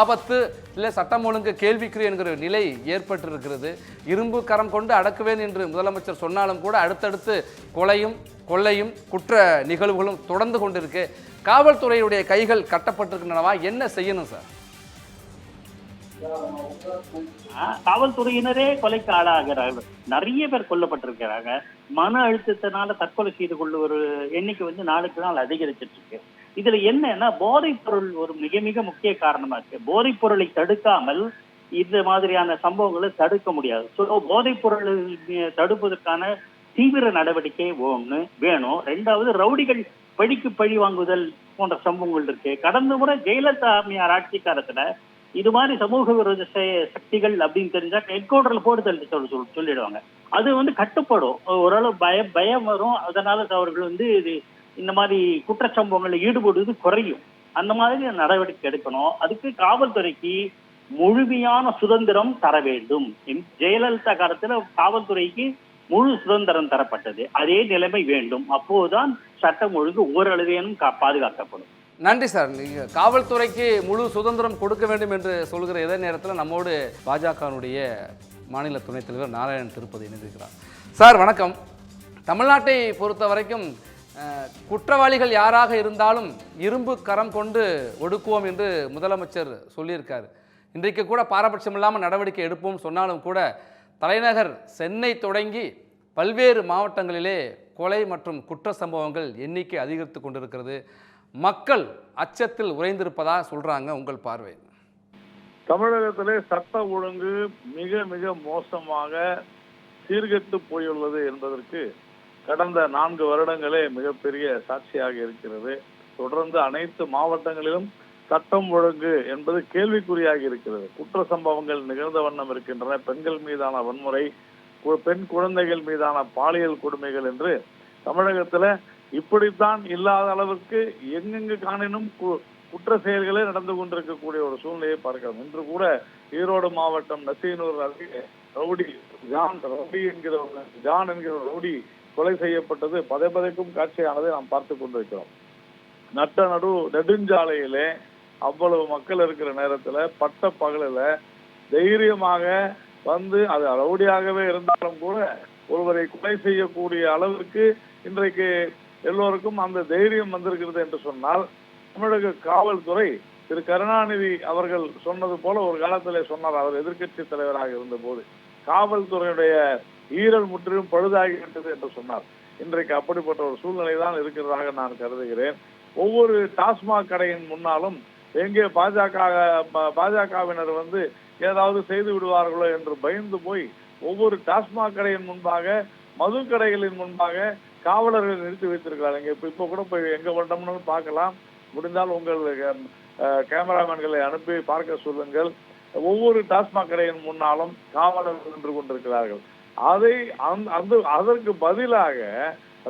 ஆபத்து, இல்லை சட்டம் ஒழுங்கு கேள்விக்குறி என்கிற நிலை ஏற்பட்டிருக்கிறது. இரும்பு கரம் கொண்டு அடக்குவேன் என்று முதலமைச்சர் சொன்னாலும் கூட அடுத்தடுத்து கொலையும் கொள்ளையும் குற்ற நிகழ்வுகளும் தொடர்ந்து கொண்டிருக்கு. காவல்துறையுடைய கைகள் கட்டப்பட்டிருக்கின்றனவா? என்ன செய்யணும் சார்? காவல்துறையினரே கொலைக்கு ஆளாகிறார்கள். நிறைய பேர் கொல்லப்பட்டிருக்கிறாங்க. மன அழுத்தத்தினால தற்கொலை செய்து கொள்ளும் எண்ணிக்கை நாளுக்கு நாள் அதிகரிச்சிட்டு இருக்கு. இதுல என்னன்னா போதைப் பொருள் ஒரு மிக மிக முக்கிய காரணமா இருக்கு. போதைப் பொருளை தடுக்காமல் இந்த மாதிரியான சம்பவங்களை தடுக்க முடியாது. போதைப் பொருளை தடுப்பதற்கான தீவிர நடவடிக்கை ஒண்ணு வேணும். 2வது ரவுடிகள் பழிக்கு பழி வாங்குதல் போன்ற சம்பவங்கள் இருக்கு. கடந்த முறை ஜெயலலிதா அம்மையார் ஆட்சி காலத்துல இது மாதிரி சமூக விரோத சக்திகள் அப்படின்னு தெரிஞ்சா ஹெட்குவார்டர்ல போட்டு சொல்லிடுவாங்க. அது கட்டுப்படும். ஓரளவு பயம் வரும். அதனால அவர்கள் இது இந்த மாதிரி குற்றச்சம்பவங்களில் ஈடுபடுவது குறையும். அந்த மாதிரி நடவடிக்கை எடுக்கணும். அதுக்கு காவல்துறைக்கு முழுமையான சுதந்திரம் தர வேண்டும். ஜெயலலிதா காலத்துல காவல்துறைக்கு முழு சுதந்திரம் தரப்பட்டது. அதே நிலைமை வேண்டும். அப்போதுதான் சட்டம் ஒழுங்கு ஓரளவேனும் பாதுகாக்கப்படும். நன்றி சார். நீங்கள் காவல்துறைக்கு முழு சுதந்திரம் கொடுக்க வேண்டும் என்று சொல்கிற இதே நேரத்தில் நம்மோடு பாஜகனுடைய மாநில துணைத் தலைவர் நாராயணன் திருப்பதி இணைந்திருக்கிறார். சார் வணக்கம். தமிழ்நாட்டை பொறுத்த வரைக்கும் குற்றவாளிகள் யாராக இருந்தாலும் இரும்பு கரம் கொண்டு ஒடுக்குவோம் என்று முதலமைச்சர் சொல்லியிருக்கார். இன்றைக்கு கூட பாரபட்சம் இல்லாமல் நடவடிக்கை எடுப்போம் சொன்னாலும் கூட தலைநகர் சென்னை தொடங்கி பல்வேறு மாவட்டங்களிலே கொலை மற்றும் குற்ற சம்பவங்கள் எண்ணிக்கை அதிகரித்து கொண்டிருக்கிறது. மக்கள் அச்சத்தில் உறைந்திருப்பதாக சொல்றாங்க. உங்கள் பார்வை? தமிழகத்திலே சட்ட ஒழுங்கு மிக மிக மோசமாக சீர்கெட்டு போயுள்ளது என்பதற்கு கடந்த 4 வருடங்களே மிகப்பெரிய சாட்சியாக இருக்கிறது. தொடர்ந்து அனைத்து மாவட்டங்களிலும் சட்டம் ஒழுங்கு என்பது கேள்விக்குறியாகி இருக்கிறது. குற்ற சம்பவங்கள் நிகழ்ந்த வண்ணம் இருக்கின்றன. பெண்கள் மீதான வன்முறை, பெண் குழந்தைகள் மீதான பாலியல் கொடுமைகள் என்று தமிழகத்துல இப்படித்தான் இல்லாத அளவுக்கு எங்கெங்கு காணினும் குற்ற செயல்களே நடந்து கொண்டிருக்கக்கூடிய ஒரு சூழ்நிலையை பார்க்கிறோம். இன்று கூட ஈரோடு மாவட்டம் நசீனூர் அருகே ஜான் என்கிற ரவுடி கொலை செய்யப்பட்டது பதைக்கும் காட்சியானதை நாம் பார்த்து கொண்டிருக்கிறோம். நெடுஞ்சாலையிலே அவ்வளவு மக்கள் இருக்கிற நேரத்துல பட்ட பகலில தைரியமாக அது ரவுடியாகவே இருந்தாலும் கூட ஒருவரை கொலை செய்யக்கூடிய அளவிற்கு இன்றைக்கு எல்லோருக்கும் அந்த தைரியம் வந்திருக்கிறது என்று சொன்னால், தமிழக காவல்துறை திரு கருணாநிதி அவர்கள் சொன்னது போல ஒரு காலத்திலே சொன்னார், அவர் எதிர்க்கட்சி தலைவராக இருந்த போது, காவல்துறையுடைய ஈரல் முற்றிலும் பழுதாகிவிட்டது என்று சொன்னார். இன்றைக்கு அப்படிப்பட்ட ஒரு சூழ்நிலை தான் இருக்கிறதாக நான் கருதுகிறேன். ஒவ்வொரு டாஸ்மாக் கடையின் முன்னாலும் எங்கே பாஜகவினர் வந்து ஏதாவது செய்து விடுவார்களோ என்று பயந்து போய் ஒவ்வொரு டாஸ்மாக் கடையின் முன்பாக, மது கடைகளின் முன்பாக காவலர்கள் நிறுத்தி வைத்திருக்கிறாங்க. இப்போ கூட போய் எங்க வேண்டும்னு பார்க்கலாம். முடிந்தால் உங்கள் கேமராமேன்களை அனுப்பி பார்க்க சொல்லுங்கள். ஒவ்வொரு டாஸ்மாக் கடையின் முன்னாலும் காவலர்கள் நின்று கொண்டிருக்கிறார்கள். அதற்கு பதிலாக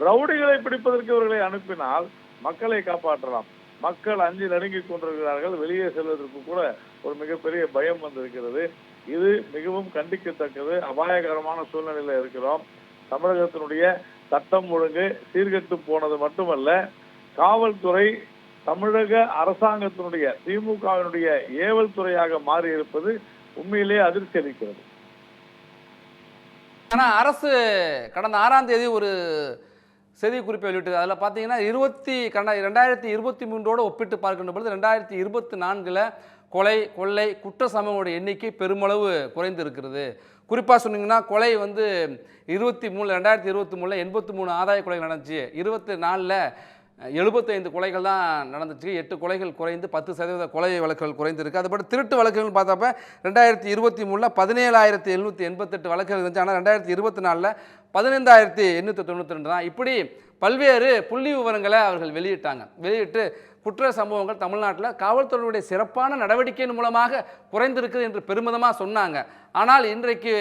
ரவுடிகளை பிடிப்பதற்கு இவர்களை அனுப்பினால் மக்களை காப்பாற்றலாம். மக்கள் அஞ்சு நடுங்கிக் கொண்டிருக்கிறார்கள். வெளியே செல்வதற்கு கூட ஒரு மிகப்பெரிய பயம் வந்திருக்கிறது. இது மிகவும் கண்டிக்கத்தக்கது. அபாயகரமான சூழ்நிலையில இருக்கிறோம். தமிழகத்தினுடைய சட்டம் ஒழுங்கு சீர்கெட்டு போனது மட்டுமல்ல, காவல்துறை தமிழக அரசாங்கத்தினுடைய திமுகவினுடைய ஏவல் துறையாக மாறி இருப்பது உண்மையிலே அதிர்ச்சி அளிக்கிறது. ஆனா அரசு கடந்த 6ஆம் தேதி ஒரு செய்தி குறிப்பை வெளியிட்டது. அதில் பார்த்தீங்கன்னா 2023 ஒப்பிட்டு பார்க்கின்ற பொழுது 2024 கொலை, கொள்ளை, குற்ற சம்பவங்களுடைய எண்ணிக்கை பெருமளவு குறைந்து இருக்கிறது. குறிப்பாக சொன்னீங்கன்னா கொலை வந்து 2023 83 ஆதாய கொலைகள் நடந்துச்சு. 24 75 கொலைகள் தான் நடந்துச்சு. 8 கொலைகள் குறைந்து 10% கொலை வழக்குகள் குறைந்திருக்கு. அதுபடி திருட்டு வழக்குகள் பார்த்தப்ப 2023 17,788 வழக்குகள் இருந்துச்சு. ஆனால் 2024 15,892 தான். இப்படி பல்வேறு புள்ளி விவரங்களை அவர்கள் வெளியிட்டு குற்ற சம்பவங்கள் தமிழ்நாட்டில் காவல்துறையுடைய சிறப்பான நடவடிக்கையின் மூலமாக குறைந்திருக்குது என்று பெருமிதமாக சொன்னாங்க. ஆனால் இன்றைக்கு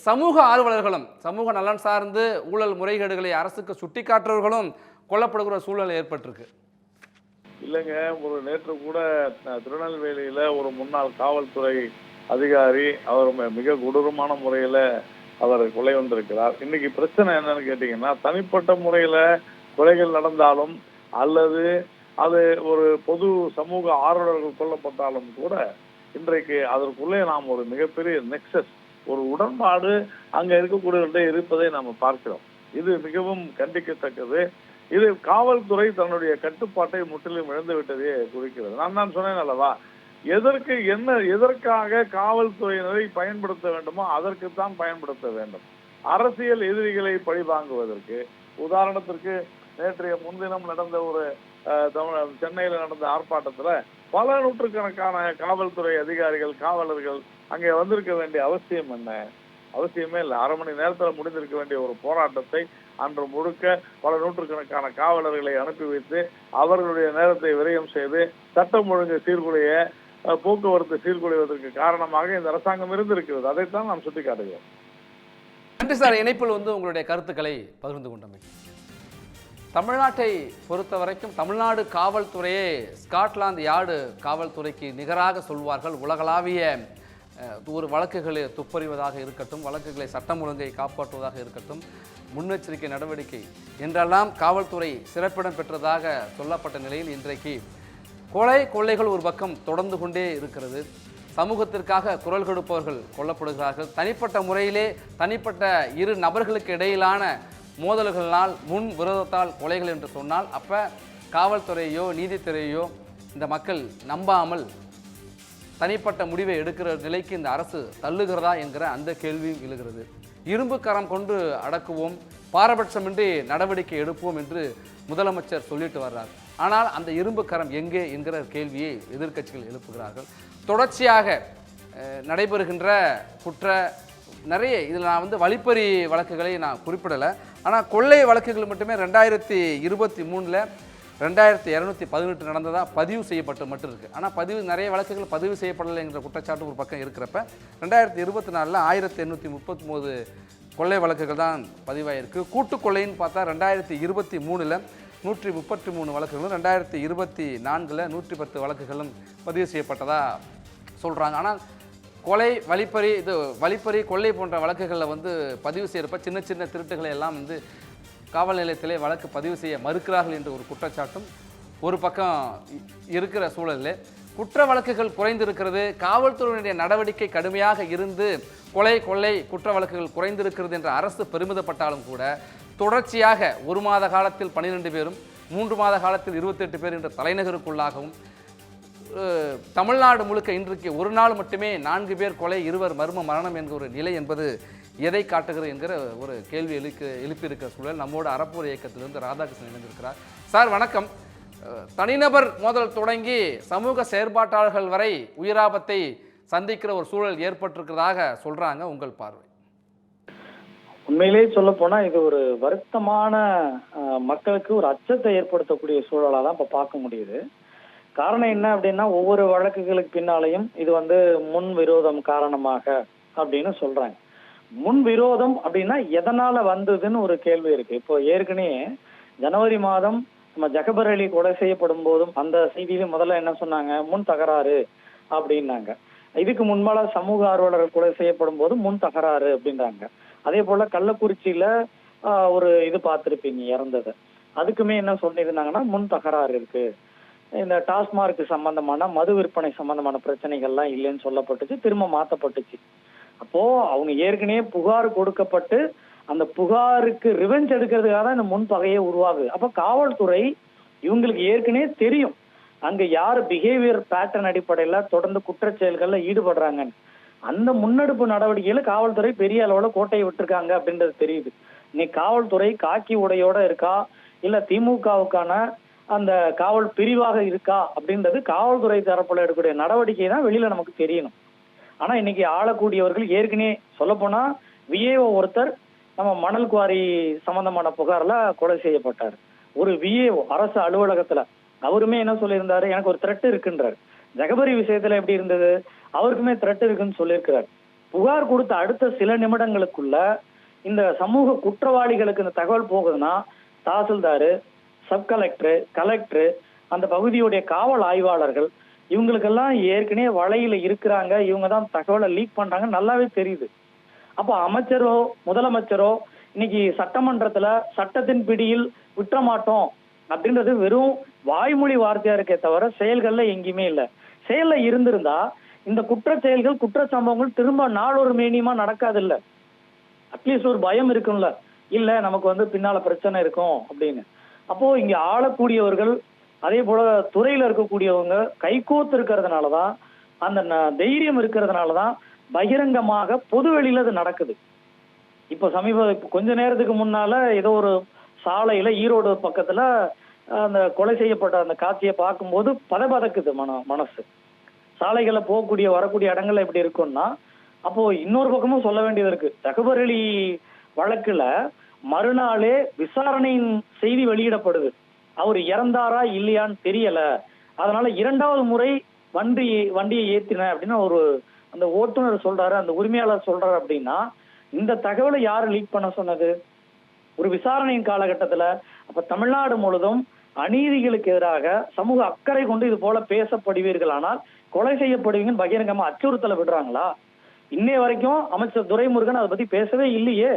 சமூக ஆர்வலர்களும் சமூக நலன் சார்ந்து ஊழல் முறைகேடுகளை அரசுக்கு சுட்டிக்காட்டுறவர்களும் கொல்லப்படுகிற சூழ்நிலை ஏற்பட்டிருக்கு. இல்லைங்க, ஒரு நேற்று கூட திருநெல்வேலியில ஒரு முன்னாள் காவல்துறை அதிகாரி அவர் மிக கொடூரமான முறையில அவர் கொலை வந்திருக்கிறார். இன்னைக்கு பிரச்சனை என்னன்னு கேட்டீங்கன்னா, தனிப்பட்ட முறையில கொலைகள் நடந்தாலும் அல்லது அது ஒரு பொது சமூக ஆர்வலர்கள் கொல்லப்பட்டாலும் கூட இன்றைக்கு அதற்குள்ளே நாம் ஒரு மிகப்பெரிய நெக்ஸஸ், ஒரு உடன்பாடு அங்க இருக்கக்கூடியவர்களே இருப்பதை நாம் பார்க்கிறோம். இது மிகவும் கண்டிக்கத்தக்கது. இது காவல்துறை தன்னுடைய கட்டுப்பாட்டை முற்றிலும் இழந்து விட்டதே குறிக்கிறது. நான் தான் சொன்னேன் அல்லவா, எதற்காக காவல்துறையினரை பயன்படுத்த வேண்டுமோ அதற்குத்தான் பயன்படுத்த வேண்டும். அரசியல் எதிரிகளை பழிவாங்குவதற்கு, உதாரணத்திற்கு நேற்றைய முன்தினம் நடந்த ஒரு சென்னையில் நடந்த ஆர்ப்பாட்டத்துல பல நூற்றுக்கணக்கான காவல்துறை அதிகாரிகள், காவலர்கள் அங்கே வந்திருக்க வேண்டிய அவசியம் என்ன? அவசியமே இல்லை. அரை மணி நேரத்தில் முடிந்திருக்க வேண்டிய ஒரு போராட்டத்தை அன்று முழுக்க பல நூற்றுக்கணக்கான காவலர்களை அனுப்பி வைத்து அவர்களுடைய நேரத்தை விரயம் செய்து சட்டம் ஒழுங்கு சீர்குலைய, போக்குவரத்து சீர்குலைவதற்கு காரணமாக இந்த அரசாங்கம் இருந்திருக்கிறது. அதைத்தான் நாம் சுட்டிக்காட்டுகிறோம். நன்றி சார். இணைப்பில் உங்களுடைய கருத்துக்களை பகிர்ந்து கொண்டமை. தமிழ்நாட்டை பொறுத்த வரைக்கும் தமிழ்நாடு காவல்துறையே ஸ்காட்லாந்து யார்டு காவல்துறைக்கு நிகராக சொல்வார்கள். உலகளாவிய ஒரு வழக்குகளை துப்பறிவதாக இருக்கட்டும், வழக்குகளை சட்டம் ஒழுங்கை காப்பாற்றுவதாக இருக்கட்டும், முன்னெச்சரிக்கை நடவடிக்கை என்றெல்லாம் காவல்துறை சிறப்பிடம் பெற்றதாக சொல்லப்பட்ட நிலையில் இன்றைக்கு கொலை கொள்ளைகள் ஒரு பக்கம் தொடர்ந்து கொண்டே இருக்கிறது. சமூகத்திற்காக குரல் கொடுப்பவர்கள் கொல்லப்படுகிறார்கள். தனிப்பட்ட முறையிலே தனிப்பட்ட இரு நபர்களுக்கு இடையிலான மோதல்களினால் முன் விரோதத்தால் கொலைகள் என்று சொன்னால் அப்போ காவல்துறையோ நீதித்துறையோ இந்த மக்கள் நம்பாமல் தனிப்பட்ட முடிவை எடுக்கிற நிலைக்கு இந்த அரசு தள்ளுகிறதா என்கிற அந்த கேள்வியும் எழுகிறது. இரும்பு கரம் கொண்டு அடக்குவோம், பாரபட்சமின்றி நடவடிக்கை எடுப்போம் என்று முதலமைச்சர் சொல்லிட்டு வர்றார். ஆனால் அந்த இரும்பு கரம் எங்கே என்கிற கேள்வியை எதிர்க்கட்சிகள் எழுப்புகிறார்கள். தொடர்ச்சியாக நடைபெறுகின்ற நிறைய இதில் நான் வழிப்பறி வழக்குகளை நான் குறிப்பிடலை. ஆனால் கொள்ளை வழக்குகள் மட்டுமே 2023 2218 நடந்ததாக பதிவு செய்யப்பட்டு மட்டும் இருக்குது. ஆனால் நிறைய வழக்குகள் பதிவு செய்யப்படலை என்ற குற்றச்சாட்டு ஒரு பக்கம் இருக்கிறப்ப 2024 1839 கொள்ளை வழக்குகள் தான் பதிவாயிருக்கு. கூட்டு கொள்ளைன்னு பார்த்தா 2023 133 வழக்குகளும் 2024 110 வழக்குகளும் பதிவு செய்யப்பட்டதாக சொல்கிறாங்க. ஆனால் கொலை, வழிப்பறி, கொள்ளை போன்ற வழக்குகளில் பதிவு செய்கிறப்ப சின்ன சின்ன திருட்டுகளை எல்லாம் காவல் நிலையத்திலே வழக்கு பதிவு செய்ய மறுக்கிறார்கள் என்ற ஒரு குற்றச்சாட்டும் ஒரு பக்கம் இருக்கிற சூழலில் குற்ற வழக்குகள் குறைந்திருக்கிறது, காவல்துறையினுடைய நடவடிக்கை கடுமையாக இருந்து கொலை, கொள்ளை, குற்ற வழக்குகள் குறைந்திருக்கிறது என்ற அரசு பெருமிதப்பட்டாலும் கூட தொடர்ச்சியாக 1 மாத காலத்தில் 12 பேரும் 3 மாத காலத்தில் 28 பேர் என்ற தலைநகருக்குள்ளாகவும் தமிழ்நாடு முழுக்க இன்றைக்கு ஒரு நாள் மட்டுமே 4 பேர் கொலை 2 மர்ம மரணம் என்கிற ஒரு நிலை என்பது எதை காட்டுகிறது என்கிற ஒரு கேள்வி எழுப்பியிருக்கிற சூழல். நம்மோட அறப்போர் இயக்கத்திலிருந்து ராதாகிருஷ்ணன் இணைந்திருக்கிறார். சார் வணக்கம். தனிநபர் மோதல் தொடங்கி சமூக செயற்பாட்டாளர்கள் வரை உயிராபத்தை சந்திக்கிற ஒரு சூழல் ஏற்பட்டிருக்கிறதாக சொல்றாங்க. உங்கள் பார்வை? உண்மையிலேயே சொல்ல போனா இது ஒரு வருத்தமான மக்களுக்கு ஒரு அச்சத்தை ஏற்படுத்தக்கூடிய சூழலா தான் இப்ப பார்க்க முடியுது. காரணம் என்ன அப்படின்னா, ஒவ்வொரு வழக்குகளுக்கு பின்னாலையும் இது முன் விரோதம் காரணமாக அப்படின்னு சொல்றாங்க. முன் விரோதம் அப்படின்னா எதனால வந்ததுன்னு ஒரு கேள்வி இருக்கு. இப்போ ஏற்கனவே ஜனவரி மாதம் நம்ம ஜகபர் அலி கொலை செய்யப்படும் போதும் அந்த செய்தியிலும் முதல்ல என்ன சொன்னாங்க, முன் தகராறு அப்படின்னாங்க. இதுக்கு முன்பால சமூக ஆர்வலர்கள் கொலை செய்யப்படும் போது முன் தகராறு அப்படின்றாங்க. அதே போல கள்ளக்குறிச்சியில ஒரு இது பார்த்திருப்பீங்க இறந்தது, அதுக்குமே என்ன சொல்லியிருந்தாங்கன்னா முன் தகராறு இருக்கு. இந்த டாஸ்மார்க் சம்பந்தமான மது விற்பனை சம்பந்தமான பிரச்சனைகள்லாம் இல்லைன்னு சொல்லப்பட்டுச்சு, திரும்ப மாத்தப்பட்டுச்சு. அப்போ அவங்க ஏற்கனவே புகார் கொடுக்கப்பட்டு அந்த புகாருக்கு ரிவெஞ்ச் எடுக்கிறதுக்காக தான் இந்த முன்பகையே உருவாகுது. அப்ப காவல்துறை இவங்களுக்கு ஏற்கனவே தெரியும் அங்க யார் பிஹேவியர் பேட்டர்ன் அடிப்படையில தொடர்ந்து குற்றச்செயல்கள்ல ஈடுபடுறாங்கன்னு. அந்த முன்னெடுப்பு நடவடிக்கையில காவல்துறை பெரிய அளவுல கோட்டையை விட்டுருக்காங்க அப்படின்றது தெரியுது. இன்னைக்கு காவல்துறை காக்கி உடையோட இருக்கா இல்ல திமுகவுக்கான அந்த காவல் பிரிவாக இருக்கா அப்படின்றது காவல்துறை தரப்புல எடுக்கக்கூடிய நடவடிக்கை தான் வெளியில நமக்கு தெரியணும். ஆனா இன்னைக்கு ஆளக்கூடியவர்கள் ஏற்கனவே சொல்ல போனா விஏஓ ஒருத்தர் நம்ம மணல் குவாரி சம்பந்தமான புகார்ல கொலை செய்யப்பட்டார். ஒரு விஏஓ அரசு அலுவலகத்துல அவருமே என்ன சொல்லியிருந்தாரு, எனக்கு ஒரு த்ரெட் இருக்குன்றார். ஜகபரி விஷயத்துல எப்படி இருந்தது, அவருக்குமே த்ரெட் இருக்குன்னு சொல்லியிருக்கிறார். புகார் கொடுத்த அடுத்த சில நிமிடங்களுக்குள்ள இந்த சமூக குற்றவாளிகளுக்கு இந்த தகவல் போகுதுன்னா தாசில்தாரு, சப் கலெக்டர், கலெக்டர், அந்த பகுதியுடைய காவல் ஆய்வாளர்கள் இவங்களுக்கெல்லாம் ஏற்கனவே வலையில இருக்கிறாங்க, இவங்க தான் தகவலை லீக் பண்றாங்க நல்லாவே தெரியுது. அப்போ அமைச்சரோ முதலமைச்சரோ இன்னைக்கு சட்டமன்றத்துல சட்டத்தின் பிடியில் விட்ட மாட்டோம் அப்படின்றது வெறும் வாய்மொழி வார்த்தையா இருக்கே தவிர செயல்கள்ல எங்கேயுமே இல்லை. செயல்ல இருந்திருந்தா இந்த குற்ற செயல்கள் குற்ற சம்பவங்கள் திரும்ப நாளொரு மேனியமா நடக்காது. இல்ல அட்லீஸ்ட் ஒரு பயம் இருக்கும்ல, இல்ல நமக்கு பின்னால பிரச்சனை இருக்கும் அப்படின்னு. அப்போ இங்க ஆளக்கூடியவர்கள் அதே போல துறையில இருக்கக்கூடியவங்க கைகோத்து இருக்கிறதுனாலதான், அந்த தைரியம் இருக்கிறதுனாலதான் பகிரங்கமாக பொது வெளியில அது நடக்குது. இப்ப கொஞ்ச நேரத்துக்கு முன்னால ஏதோ ஒரு சாலையில ஈரோடு பக்கத்துல அந்த கொலை செய்யப்பட்ட அந்த காட்சியை பார்க்கும்போது பதக்குது மனசு. சாலைகளை போகக்கூடிய வரக்கூடிய இடங்கள்ல எப்படி இருக்கும்னா, அப்போ இன்னொரு பக்கமும் சொல்ல வேண்டியது இருக்கு. ஜகபர் அலி வழக்குல மறுநாளே விசாரணையின் செய்தி வெளியிடப்படுது. அவர் இறந்தாரா இல்லையான்னு தெரியல, அதனால 2வது முறை வண்டியை ஏத்தின அப்படின்னு ஒரு அந்த ஓட்டுநர் சொல்றாரு, அந்த உரிமையாளர் சொல்றாரு. அப்படின்னா இந்த தகவலை யாரு லீக் பண்ண சொன்னது? ஒரு விசாரணையின் காலகட்டத்துல அப்ப தமிழ்நாடு முழுதும் அநீதிகளுக்கு எதிராக சமூக அக்கறை கொண்டு இது போல பேசப்படுவீர்கள், ஆனால் கொலை செய்யப்படுவீங்கன்னு பகிரங்கமா அச்சுறுத்தலை விடுறாங்களா? இன்னைய வரைக்கும் அமைச்சர் துரைமுருகன் அதை பத்தி பேசவே இல்லையே.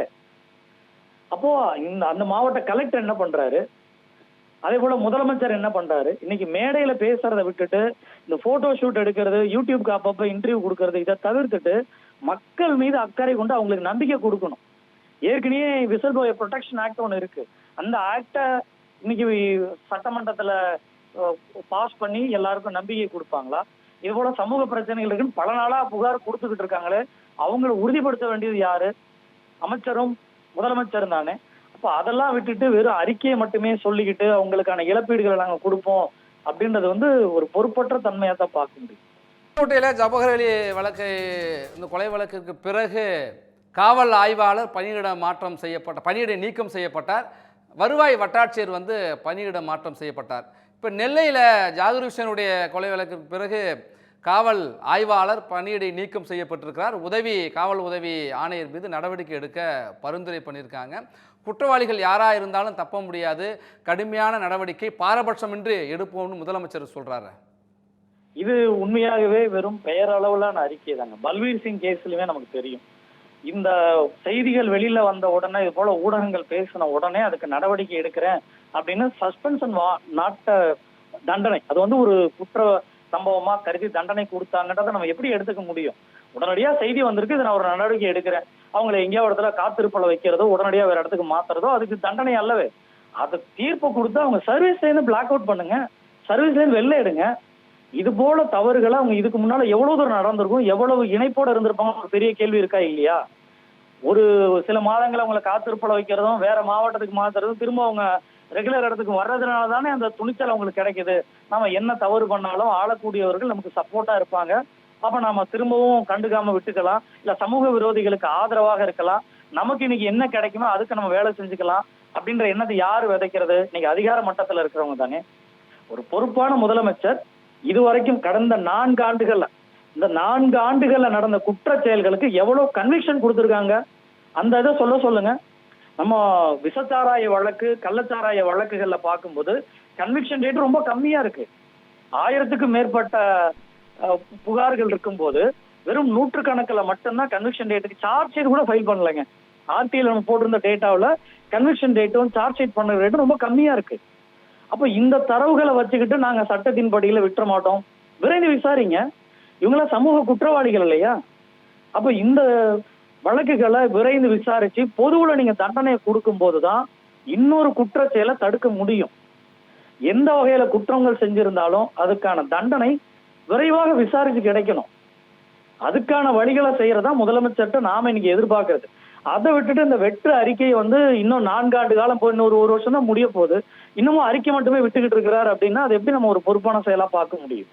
அப்போ அந்த மாவட்ட கலெக்டர் என்ன பண்றாரு, அதே போல முதலமைச்சர் என்ன பண்றாரு? இன்னைக்கு மேடையில பேசுறதை விட்டுட்டு இந்த போட்டோ ஷூட் எடுக்கிறது, யூடியூப்க்கு அப்பப்ப இன்டர்வியூ கொடுக்கறது, இதை தவிர்த்துட்டு மக்கள் மீது அக்கறை கொண்டு அவங்களுக்கு நம்பிக்கை கொடுக்கணும். ஏற்கனவே விசில் ப்ளோயர் ப்ரொடெக்ஷன் ஆக்ட் ஒன்று இருக்கு, அந்த ஆக்டை இன்னைக்கு சட்டமன்றத்துல பாஸ் பண்ணி எல்லாருக்கும் நம்பிக்கை கொடுப்பாங்களா? இது போல சமூக பிரச்சனைகள் இருக்குன்னு பல நாளா புகார் கொடுத்துக்கிட்டு இருக்காங்களே, அவங்களை உறுதிப்படுத்த வேண்டியது யாரு? அமைச்சரும் முதலமைச்சரும் தானே. அப்ப அதெல்லாம் விட்டுட்டு வெறும் அறிக்கையை மட்டுமே சொல்லிக்கிட்டு அவங்களுக்கான இழப்பீடுகளை நாங்க கொடுப்போம் அப்படின்றது ஒரு பொறுப்பற்ற தன்மையா தான் பார்க்க முடியும். கோட்டையில ஜவஹர் அலி வழக்கை, இந்த கொலை வழக்கிற்கு பிறகு காவல் ஆய்வாளர் பணியிட நீக்கம் செய்யப்பட்டார். வருவாய் வட்டாட்சியர் பணியிட மாற்றம் செய்யப்பட்டார். இப்போ நெல்லையில் ஜாகிர் ஹுசேனுடைய கொலை வழக்கிற்கு பிறகு காவல் ஆய்வாளர் பணியிடை நீக்கம் செய்யப்பட்டிருக்கிறார். காவல் உதவி ஆணையர் மீது நடவடிக்கை எடுக்க பரிந்துரை பண்ணியிருக்காங்க. குற்றவாளிகள் யாராக இருந்தாலும் தப்ப முடியாது, கடுமையான நடவடிக்கை பாரபட்சமின்றி எடுப்போம்னு முதலமைச்சர் சொல்றாரு. இது உண்மையாகவே வெறும் பெயர் அளவிலான அறிக்கை தாங்க. பல்வீர் சிங் கேஸ்லயுமே நமக்கு தெரியும், இந்த செய்திகள் வெளியில வந்த உடனே இது போல ஊடகங்கள் பேசின உடனே அதுக்கு நடவடிக்கை எடுக்கிறேன் அப்படின்னு சஸ்பென்ஷன் நாட்ட தண்டனை, அது ஒரு குற்ற சம்பவமா கருதி தண்டனை கொடுத்தாங்கன்றதை நம்ம எப்படி எடுத்துக்க முடியும்? உடனடியா செய்தி வந்திருக்கு, இதை நான் ஒரு நடவடிக்கை எடுக்கிறேன், அவங்களை எங்கேயோ இடத்துல காத்திருப்பல வைக்கிறதோ உடனடியா வேற இடத்துக்கு மாத்துறதோ அதுக்கு தண்டனை அல்லவே. அது தீர்ப்பு கொடுத்து அவங்க சர்வீஸ்ல இருந்து பிளாக் அவுட் பண்ணுங்க, சர்வீஸ்ல இருந்து வெளில எடுங்க. இது போல தவறுகளை அவங்க இதுக்கு முன்னால எவ்வளவு தூரம் நடந்திருக்கும், எவ்வளவு இணைப்போட இருந்திருப்பாங்க, ஒரு பெரிய கேள்வி இருக்கா இல்லையா? ஒரு சில மாதங்களை அவங்களை காத்திருப்பல வைக்கிறதும் வேற மாவட்டத்துக்கு மாத்துறதும் திரும்ப அவங்க ரெகுலர் இடத்துக்கு வர்றதுனால தானே அந்த துணிச்சல் அவங்களுக்கு கிடைக்குது. நம்ம என்ன தவறு பண்ணாலும் ஆளக்கூடியவர்கள் நமக்கு சப்போர்ட்டா இருப்பாங்க. அப்ப நாம திரும்பவும் கண்டுக்காம விட்டுக்கலாம், இல்ல சமூக விரோதிகளுக்கு ஆதரவாக இருக்கலாம், நமக்கு இன்னைக்கு என்ன கிடைக்குமோ அதுக்கு நம்ம வேலை செஞ்சுக்கலாம் அப்படின்ற எண்ணத்தை யாரு விதைக்கிறது? இன்னைக்கு அதிகார மட்டத்துல இருக்கிறவங்க தானே. ஒரு பொறுப்பான முதலமைச்சர் இதுவரைக்கும் கடந்த 4 ஆண்டுகள்ல இந்த 4 ஆண்டுகள்ல நடந்த குற்ற செயல்களுக்கு எவ்வளவு கன்விக்ஷன் கொடுத்திருக்காங்க, அந்த இதை சொல்லுங்க. நம்ம விசச்சாராய வழக்கு, கள்ளச்சாராய வழக்குகள்ல பார்க்கும்போது கன்விக்ஷன் ரேட் ரொம்ப கம்மியா இருக்கு. 1000க்கும் மேற்பட்ட புகார்கள் இருக்கும்போது வெறும் 100 மட்டும்தான் கன்விக்ஷன் ரேட்டுக்கு சார்ஜ் ஷீட் கூட ஃபைல் பண்ணலைங்க. ஆர்டிஐல நம்ம போட்டிருந்த டேட்டாவில் கன்விக்ஷன் ரேட்டும் சார்ஜ் ஷீட் பண்ண ரேட்டும் ரொம்ப கம்மியா இருக்கு. அப்போ இந்த தரவுகளை வச்சுக்கிட்டு நாங்க சட்டத்தின் படியில விட்டுற மாட்டோம், விரைந்து விசாரிங்க. இவங்களாம் சமூக குற்றவாளிகள் இல்லையா? அப்போ இந்த வழக்குகளை விரைந்து விசாரிச்சு பொதுவுல நீங்க தண்டனையை கொடுக்கும் போதுதான் இன்னொரு குற்ற செயலை தடுக்க முடியும். எந்த வகையில குற்றங்கள் செஞ்சிருந்தாலும் அதுக்கான தண்டனை விரைவாக விசாரிச்சு கிடைக்கணும். அதுக்கான வழிகளை செய்யறதா முதலமைச்சர்கிட்ட நாம இன்னைக்கு எதிர்பார்க்கறது. அதை விட்டுட்டு இந்த வெற்று அறிக்கையை இன்னும் 4 ஆண்டு காலம் போய் இன்னொரு 1 வருஷம் தான் முடிய போகுது, இன்னமும் அறிக்கை மட்டுமே விட்டுக்கிட்டு இருக்கிறார் அப்படின்னா அது எப்படி நம்ம ஒரு பொறுப்பான செயலா பார்க்க முடியும்?